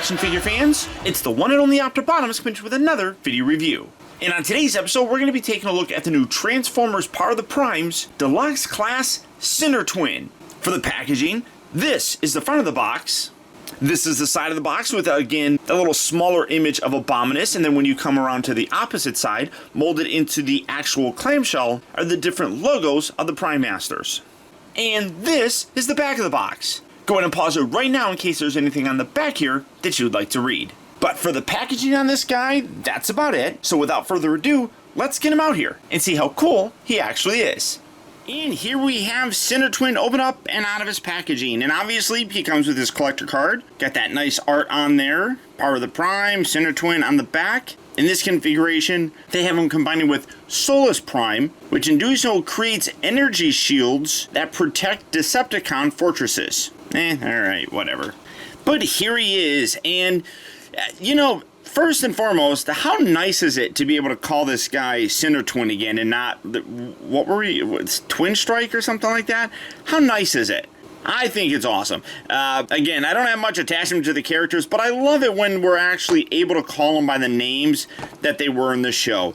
action figure fans? It's the one and only Optibotimus coming with another video review. And on today's episode, we're going to be taking a look at the new Transformers Power of the Primes Deluxe Class SINNERTWIN. For the packaging, this is the front of the box. This is the side of the box with, again, a little smaller image of Abominus, and then when you come around to the opposite side, molded into the actual clamshell, are the different logos of the Prime Masters. And this is the back of the box. Go ahead and pause it right now in case there's anything on the back here that you'd like to read. But for the packaging on this guy, that's about it. So without further ado, let's get him out here and see how cool he actually is. And here we have SINNERTWIN open up and out of his packaging. And obviously, he comes with his collector card. Got that nice art on there. Power of the Prime, SINNERTWIN on the back. In this configuration, they have him combining with Solus Prime, which in doing so creates energy shields that protect Decepticon fortresses. Alright, whatever. But here he is, and, you know, first and foremost, how nice is it to be able to call this guy SINNERTWIN again and not, what were we, Twin Strike or something like that? How nice is it? I think it's awesome. Again, I don't have much attachment to the characters, but I love it when we're actually able to call them by the names that they were in the show.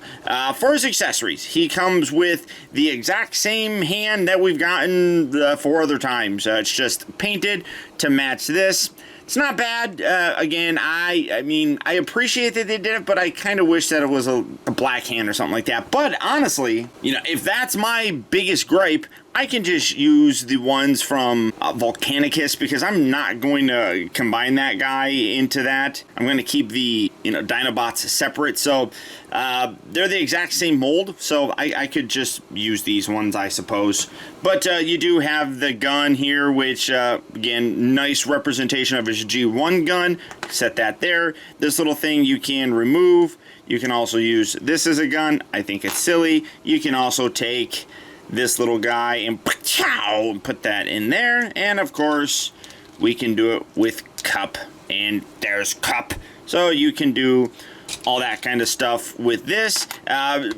For his accessories, he comes with the exact same hand that we've gotten 4 other times. It's just painted to match this. It's not bad. Again, I mean, I appreciate that they did it, but I kind of wish that it was a black hand or something like that. But honestly, you know, if that's my biggest gripe, I can just use the ones from Volcanicus because I'm not going to combine that guy into that. I'm going to keep the, you know, Dinobots separate. So they're the exact same mold, so I could just use these ones, I suppose. But you do have the gun here, which, again, nice representation of his G1 gun. Set that there. This little thing you can remove. You can also use this as a gun. I think it's silly. You can also take this little guy and put that in there. And, of course, we can do it with Cup. And there's Cup. So you can do all that kind of stuff with this.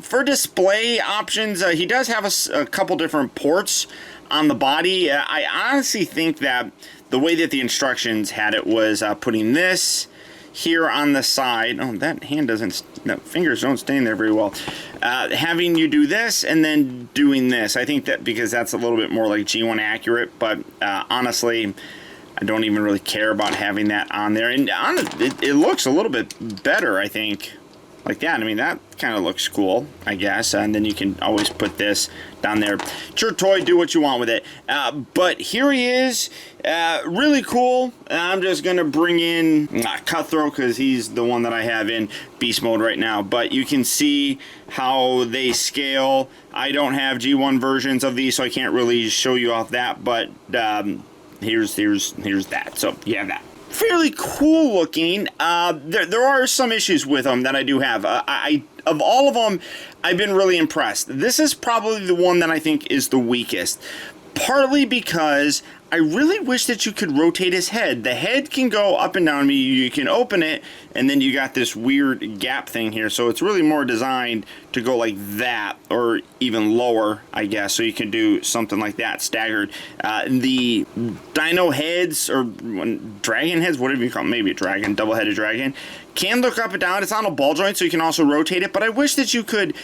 For display options, he does have a couple different ports on the body. I honestly think that the way that the instructions had it was putting this here on the side. Oh, that hand doesn't, no, fingers don't stay in there very well. Having you do this and then doing this. I think that because that's a little bit more like G1 accurate, but honestly, I don't even really care about having that on there. And it looks a little bit better, I think, like that. I mean, that kind of looks cool, I guess. And then you can always put this down there. It's your toy, do what you want with it. But here he is, really cool. I'm just going to bring in Cutthroat because he's the one that I have in beast mode right now. But you can see how they scale. I don't have G1 versions of these, so I can't really show you off that. But here's that. So you have that. Fairly cool looking. There are some issues with them that I do have. Of all of them, I've been really impressed. This is probably the one that I think is the weakest. Partly because I really wish that you could rotate his head. The head can go up and down. You can open it, and then you got this weird gap thing here. So it's really more designed to go like that, or even lower, I guess. So you can do something like that, staggered. The dino heads, or dragon heads, whatever you call them, maybe a dragon, double-headed dragon, can look up and down. It's on a ball joint, so you can also rotate it. But I wish that you could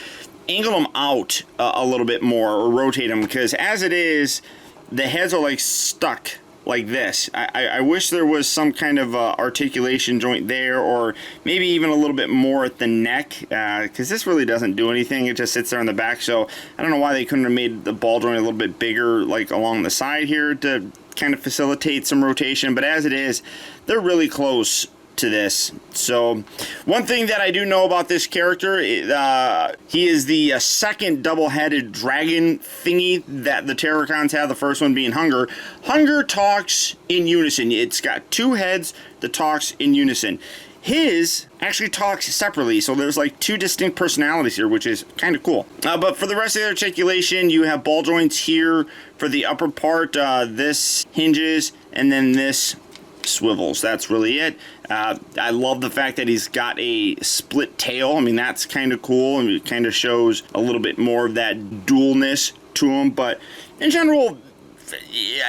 angle them out a little bit more, or rotate them, because as it is, the heads are like stuck like this. I wish there was some kind of articulation joint there, or maybe even a little bit more at the neck, because this really doesn't do anything. It just sits there in the back. So I don't know why they couldn't have made the ball joint a little bit bigger, like along the side here, to kind of facilitate some rotation. But as it is, they're really close to this. So one thing that I do know about this character, he is the second double-headed dragon thingy that the Terrorcons have, the first one being Hunger. Hunger talks in unison. It's got 2 heads that talks in unison. His actually talks separately, so there's like 2 distinct personalities here, which is kind of cool. But for the rest of the articulation, you have ball joints here for the upper part. This hinges, and then this swivels. That's really it. I love the fact that he's got a split tail. I mean, that's kind of cool, and it kind of shows a little bit more of that dualness to him. But in general,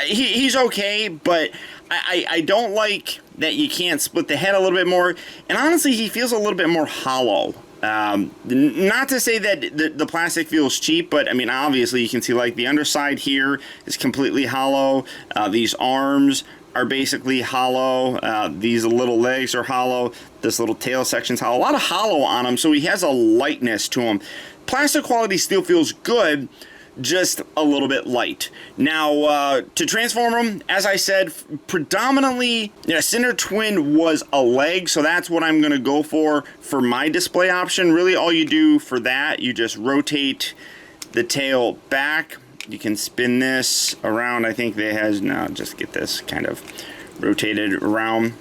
he's okay, but I don't like that you can't split the head a little bit more. And honestly, he feels a little bit more hollow. Not to say that the plastic feels cheap, but I mean, obviously you can see like the underside here is completely hollow. These arms are basically hollow. These little legs are hollow. This little tail section's hollow. A lot of hollow on him, so he has a lightness to him. Plastic quality still feels good, just a little bit light. Now, to transform him, as I said, predominantly, SINNERTWIN was a leg, so that's what I'm going to go for my display option. Really, all you do for that, you just rotate the tail back. You can spin this around. I think they has, no, just get this kind of rotated around.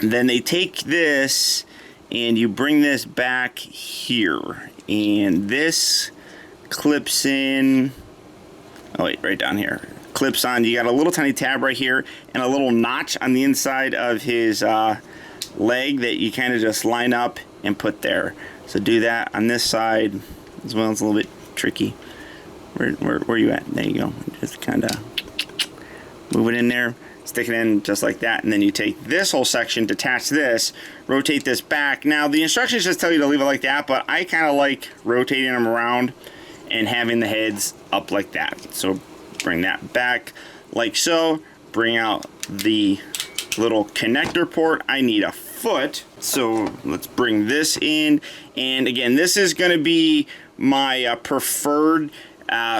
Then they take this and you bring this back here. And this clips in, oh wait, right down here. Clips on, you got a little tiny tab right here and a little notch on the inside of his leg that you kind of just line up and put there. So do that on this side as well. It's a little bit tricky. Where are you at? There you go. Just kind of move it in there, stick it in just like that, and then you take this whole section, detach this, rotate this back. Now the instructions just tell you to leave it like that, but I kind of like rotating them around and having the heads up like that. So bring that back like so. Bring out the little connector port. I need a foot, so let's bring this in. And again, this is going to be my preferred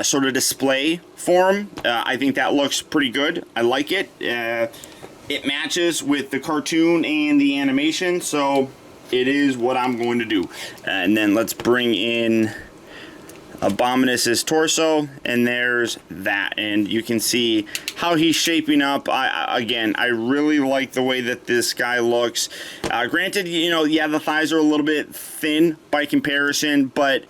sort of display form. I think that looks pretty good. I like it. It matches with the cartoon and the animation, so it is what I'm going to do. And then let's bring in Abominus's torso, and there's that, and you can see how he's shaping up. Again, I really like the way that this guy looks. Granted, you know, yeah, the thighs are a little bit thin by comparison, but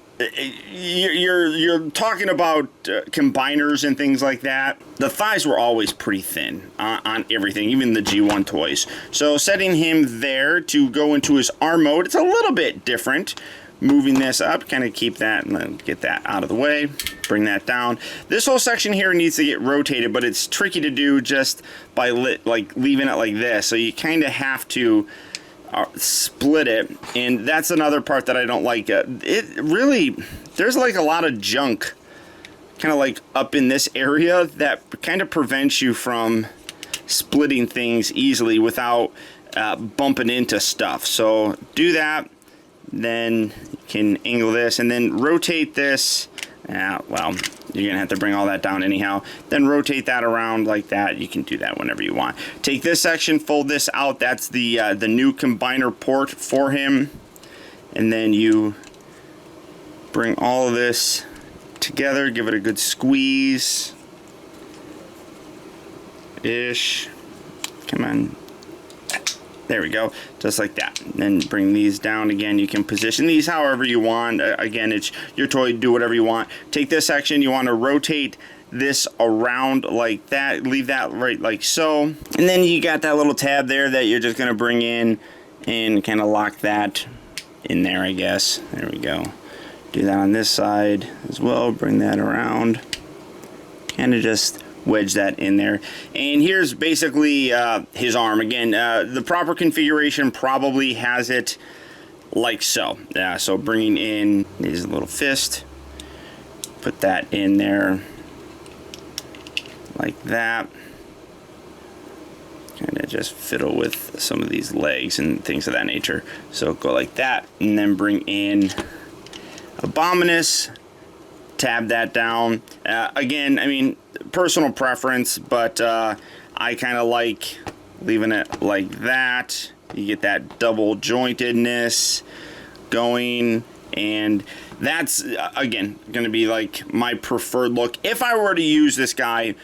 you're talking about combiners and things like that. The thighs were always pretty thin on everything, even the G1 toys. So setting him there to go into his arm mode, it's a little bit different. Moving this up, kind of keep that and then get that out of the way. Bring that down. This whole section here needs to get rotated, but it's tricky to do just by like leaving it like this. So you kind of have to split it, and that's another part that I don't like. It really, there's like a lot of junk kind of like up in this area that kind of prevents you from splitting things easily without bumping into stuff. So do that, then you can angle this and then rotate this. Well, you're gonna have to bring all that down anyhow. Then rotate that around like that. You can do that whenever you want. Take this section, fold this out. That's the new combiner port for him. And then you bring all of this together. Give it a good squeeze. Ish. Come on. There we go, just like that. And then bring these down again. You can position these however you want. Again, it's your toy, do whatever you want. Take this section, you want to rotate this around like that. Leave that right like so. And then you got that little tab there that you're just gonna bring in and kind of lock that in there, I guess. There we go. Do that on this side as well. Bring that around. Kind of just wedge that in there, and here's basically his arm. Again, the proper configuration probably has it like so. So bringing in his little fist, put that in there like that. Kind of just fiddle with some of these legs and things of that nature. So go like that, and then bring in Abominus. Tab that down. Again, I mean, personal preference, but I kind of like leaving it like that. You get that double jointedness going, and that's again going to be like my preferred look if I were to use this guy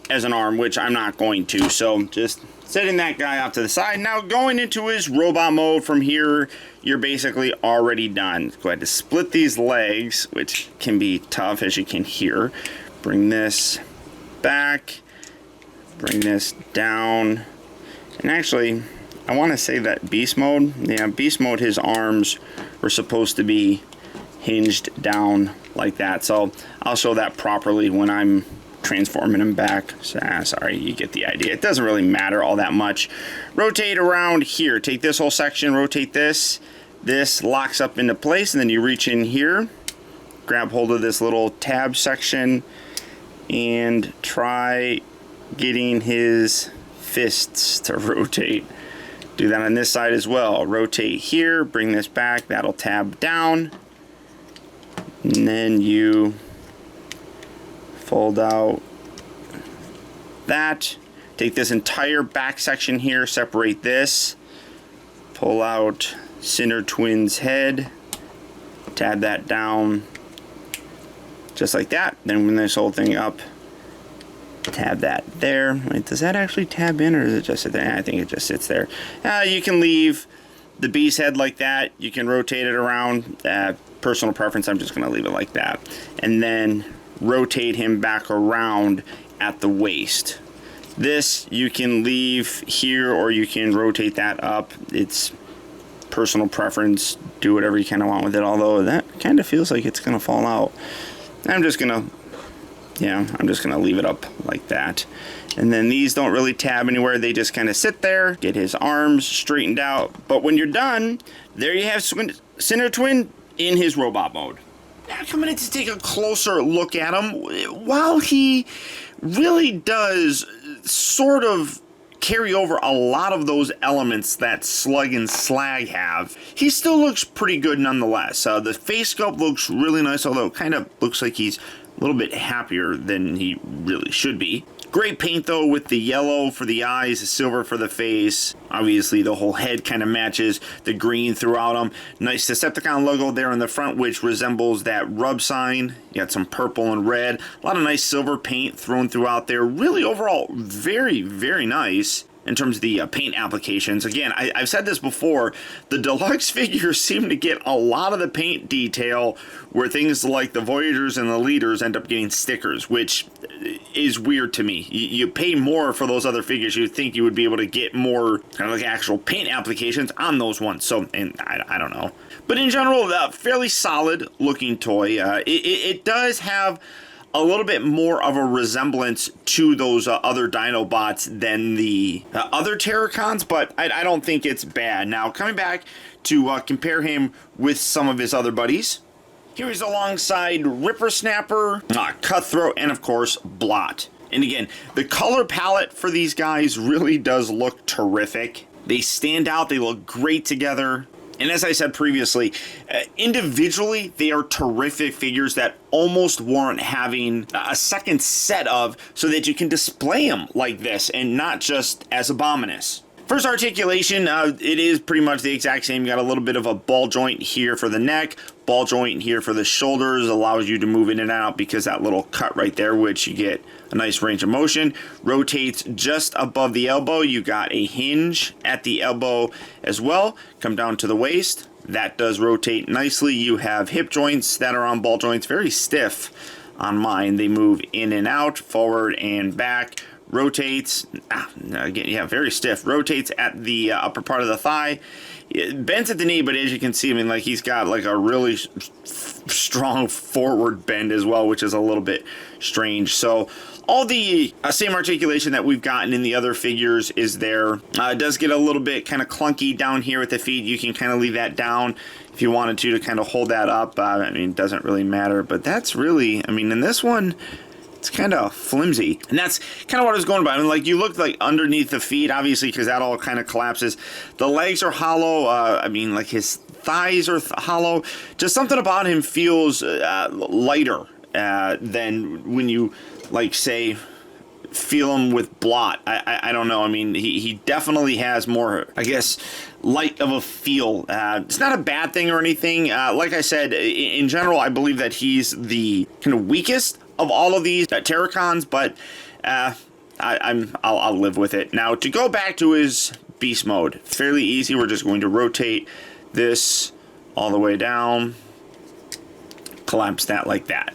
as an arm, which I'm not going to. So just setting that guy off to the side. Now going into his robot mode from here, you're basically already done. Go ahead to split these legs, which can be tough as you can hear. Bring this back, bring this down. And actually, I want to say that beast mode, yeah, beast mode, his arms were supposed to be hinged down like that. So I'll show that properly when I'm transforming him back. So, sorry, you get the idea. It doesn't really matter all that much. Rotate around here. Take this whole section, rotate this. This locks up into place, and then you reach in here, grab hold of this little tab section, and try getting his fists to rotate. Do that on this side as well. Rotate here, bring this back, that'll tab down, and then you fold out that. Take this entire back section here, separate this, pull out SINNERTWIN's head, tab that down just like that. Then bring this whole thing up, tab that there. Wait, does that actually tab in, or does it just sit there? I think it just sits there. You can leave the beast head like that. You can rotate it around. Personal preference, I'm just going to leave it like that. And then rotate him back around at the waist. This you can leave here, or you can rotate that up. It's personal preference. Do whatever you kind of want with it, although that kind of feels like it's going to fall out. I'm just going to leave it up like that. And then these don't really tab anywhere. They just kind of sit there. Get his arms straightened out. But when you're done, there you have SINNERTWIN in his robot mode. Now coming in to take a closer look at him, while he really does sort of carry over a lot of those elements that Slug and Slag have, he still looks pretty good nonetheless. The face sculpt looks really nice, although it kind of looks like he's a little bit happier than he really should be. Great paint though, with the yellow for the eyes, the silver for the face. Obviously the whole head kind of matches the green throughout him. Nice Decepticon logo there in the front, which resembles that rub sign. You got some purple and red. A lot of nice silver paint thrown throughout there. Really overall very, very nice in terms of the paint applications. Again, I've said this before, the deluxe figures seem to get a lot of the paint detail where things like the Voyagers and the Leaders end up getting stickers, which is weird to me. You pay more for those other figures, you'd think you would be able to get more kind of like actual paint applications on those ones. So, and I don't know. But in general, a fairly solid looking toy. It does have a little bit more of a resemblance to those other Dinobots than the other Terracons, but I don't think it's bad. Now, coming back to compare him with some of his other buddies, here he's alongside Ripper Snapper, Cutthroat, and of course, Blot. And again, the color palette for these guys really does look terrific. They stand out, they look great together. And as I said previously, individually, they are terrific figures that almost warrant having a second set of, so that you can display them like this and not just as Abominus. First articulation, it is pretty much the exact same. You got a little bit of a ball joint here for the neck, ball joint here for the shoulders, allows you to move in and out because that little cut right there, which you get a nice range of motion, rotates just above the elbow. You got a hinge at the elbow as well. Come down to the waist. That does rotate nicely. You have hip joints that are on ball joints, very stiff on mine. They move in and out, forward and back. Rotates, again, yeah, very stiff. Rotates at the upper part of the thigh. It bends at the knee, but as you can see, I mean, like he's got like a really strong forward bend as well, which is a little bit strange. So all the same articulation that we've gotten in the other figures is there. It does get a little bit kind of clunky down here with the feet. You can kind of leave that down if you wanted to kind of hold that up. I mean, it doesn't really matter, but that's really, I mean, in this one, it's kind of flimsy, and that's kind of what I was going by. I mean, like, you look like underneath the feet, obviously, because that all kind of collapses. The legs are hollow. I mean, like, his thighs are hollow. Just something about him feels lighter than when you, like, say, feel him with Blot. I don't know. I mean, he definitely has more, I guess, light of a feel. It's not a bad thing or anything. Like I said, in general, I believe that he's the kind of weakest of all of these Terracons, but I'll live with it. Now, to go back to his beast mode, fairly easy. We're just going to rotate this all the way down, collapse that like that.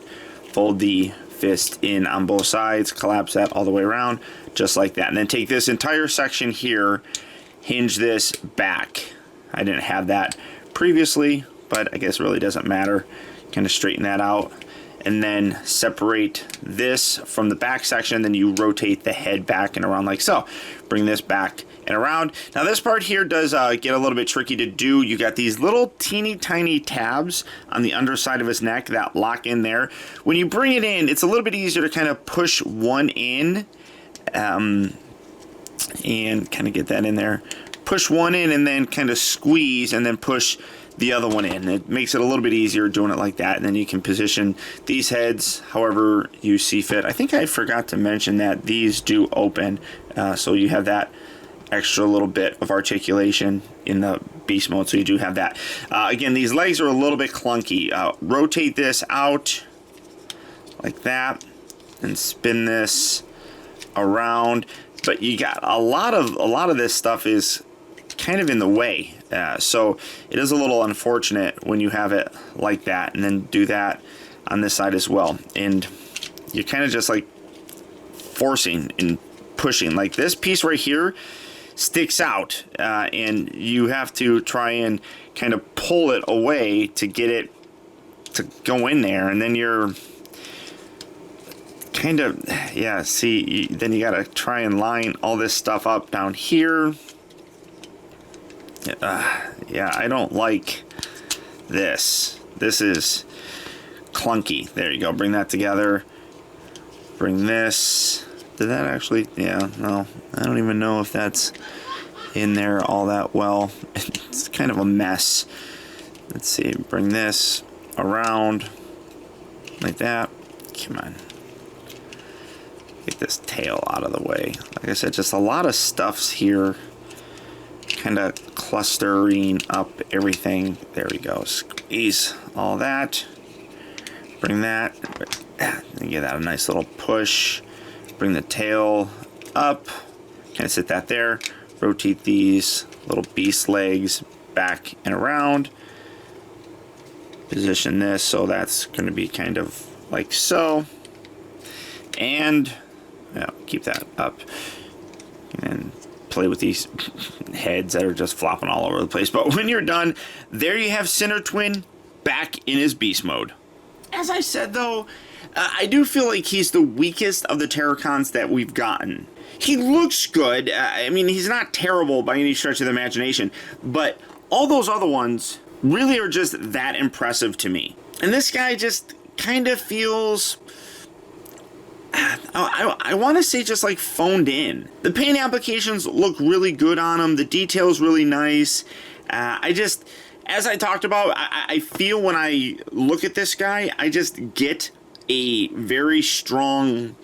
Fold the fist in on both sides, collapse that all the way around, just like that. And then take this entire section here, hinge this back. I didn't have that previously, but I guess it really doesn't matter. Kind of straighten that out. and then separate this from the back section. Then you rotate the head back and around like so. Bring this back and around. Now this part here does get a little bit tricky to do. You got these little teeny tiny tabs on the underside of his neck that lock in there. When you bring it in, it's a little bit easier to kind of push one in and kind of get that in there. Push one in and then kind of squeeze and then push the other one in. It makes it a little bit easier doing it like that, and then you can position these heads however you see fit. I think I forgot to mention that these do open, so you have that extra little bit of articulation in the beast mode, so you do have that. Again, these legs are a little bit clunky. Rotate this out like that and spin this around, but you got a lot of this stuff is kind of in the way, so it is a little unfortunate when you have it like that, and then do that on this side as well, and you're kind of just like forcing and pushing. Like this piece right here sticks out, and you have to try and kind of pull it away to get it to go in there, and then you're kind of, yeah, see, then you gotta try and line all this stuff up down here. Yeah, I don't like this. This is clunky. There you go. Bring that together. Bring this. Did that actually? Yeah, no. I don't even know if that's in there all that well. It's kind of a mess. Let's see. Bring this around like that. Come on. Get this tail out of the way. Like I said, just a lot of stuff's here. Kind of clustering up everything. There we go. Squeeze all that. Bring that. And give that a nice little push. Bring the tail up. Kind of sit that there. Rotate these little beast legs back and around. Position this so that's going to be kind of like so. And yeah, keep that up. And play with these heads that are just flopping all over the place. But when you're done, there you have SINNERTWIN back in his beast mode. As I said though, I do feel like he's the weakest of the Terracons that we've gotten. He looks good. I mean, he's not terrible by any stretch of the imagination, but all those other ones really are just that impressive to me. And this guy just kind of feels, I want to say just like phoned in. The paint applications look really good on him. The detail's really nice. As I talked about, I feel when I look at this guy, I just get a very strong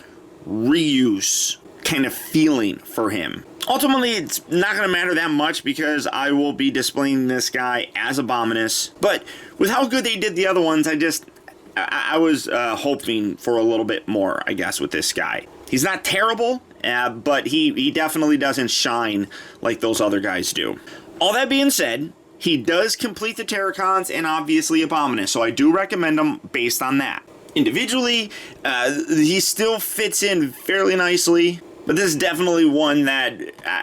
reuse kind of feeling for him. Ultimately, it's not going to matter that much because I will be displaying this guy as Abominus. But with how good they did the other ones, I was hoping for a little bit more, I guess, with this guy. He's not terrible, but he definitely doesn't shine like those other guys do. All that being said, he does complete the Terracons and obviously Abominus, so I do recommend him based on that. Individually, he still fits in fairly nicely, but this is definitely one that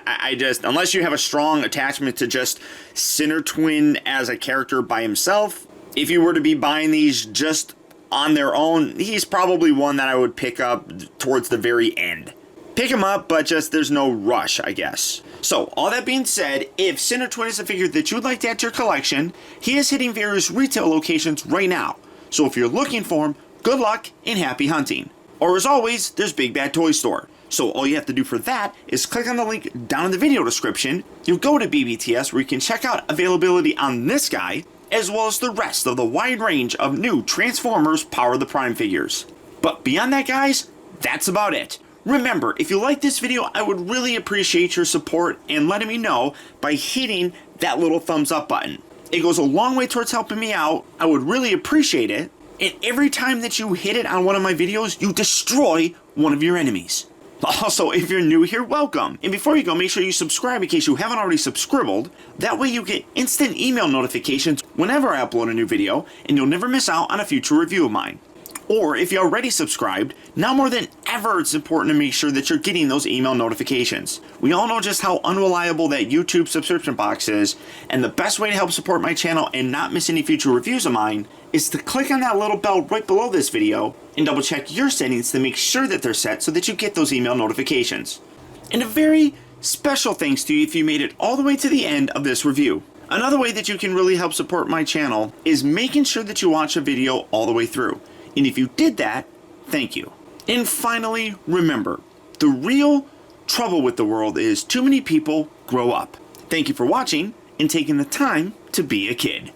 I just, unless you have a strong attachment to just SINNERTWIN as a character by himself, if you were to be buying these just on their own, he's probably one that I would pick up towards the very end. Pick him up, but just there's no rush, I guess. So, all that being said, if SINNERTWIN is a figure that you'd like to add to your collection, he is hitting various retail locations right now. So if you're looking for him, good luck and happy hunting. Or as always, there's Big Bad Toy Store. So all you have to do for that is click on the link down in the video description. You'll go to BBTS where you can check out availability on this guy, as well as the rest of the wide range of new Transformers Power of the Prime figures. But beyond that, guys, that's about it. Remember, if you like this video, I would really appreciate your support and letting me know by hitting that little thumbs up button. It goes a long way towards helping me out. I would really appreciate it. And every time that you hit it on one of my videos, you destroy one of your enemies. Also, if you're new here, welcome. And before you go, make sure you subscribe in case you haven't already subscribed. That way you get instant email notifications whenever I upload a new video, and you'll never miss out on a future review of mine. Or if you're already subscribed, now more than ever it's important to make sure that you're getting those email notifications. We all know just how unreliable that YouTube subscription box is, and the best way to help support my channel and not miss any future reviews of mine is to click on that little bell right below this video and double check your settings to make sure that they're set so that you get those email notifications. And a very special thanks to you if you made it all the way to the end of this review. Another way that you can really help support my channel is making sure that you watch a video all the way through. And if you did that, thank you. And finally, remember, the real trouble with the world is too many people grow up. Thank you for watching and taking the time to be a kid.